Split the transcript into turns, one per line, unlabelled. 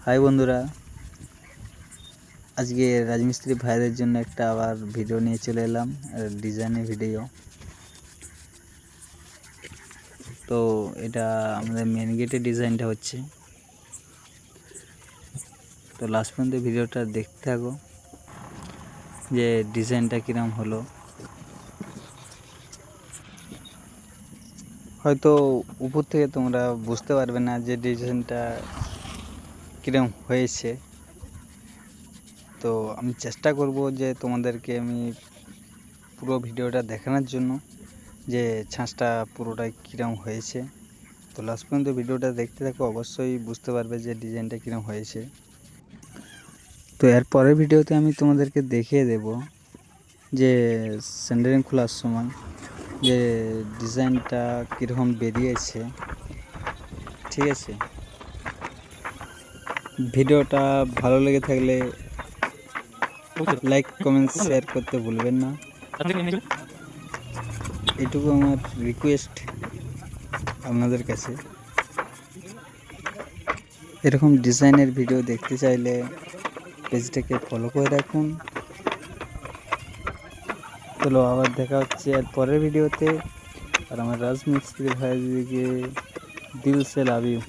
High বন্ধুরা, আজকে রাজমিস্ত্রি ভাইদের জন্য একটা আবার ভিডিও নিয়ে চলে এলাম, ডিজাইনের ভিডিও। তো এটা আমাদের মেন গেটের ডিজাইনটা হচ্ছে। তো লাস্ট পর্যন্ত ভিডিওটা দেখতে থাকো যে ডিজাইনটা কিরম হলো। হয়তো উপর থেকে তোমরা বুঝতে পারবে না যে ডিজাইনটা কিরম হয়েছে। তো আমি চেষ্টা করব যে তোমাদেরকে আমি পুরো ভিডিওটা দেখানোর জন্য যে ছাঁচটা পুরোটাই কীরকম হয়েছে। তো লাস্ট পর্যন্ত ভিডিওটা দেখতে থাকো, অবশ্যই বুঝতে পারবে যে ডিজাইনটা কীরকম হয়েছে। তো এর পরের ভিডিওতে আমি তোমাদেরকে দেখিয়ে দেব যে সেন্টারিং খোলার সময় যে ডিজাইনটা কীরকম বেরিয়েছে। ঠিক আছে, ভিডিওটা ভালো লেগে থাকলে লাইক কমেন্ট শেয়ার করতে ভুলবেন না। এটুকু আমার রিকোয়েস্ট আপনাদের কাছে। এরকম ডিজাইনের ভিডিও দেখতে চাইলে পেজটাকে ফলো করে রাখুন। চলো আবার দেখা হচ্ছে আর পরের ভিডিওতে। আর আমার রাজমিস্ত্রি ভাইদিকে দিল সে লাভ ইউ।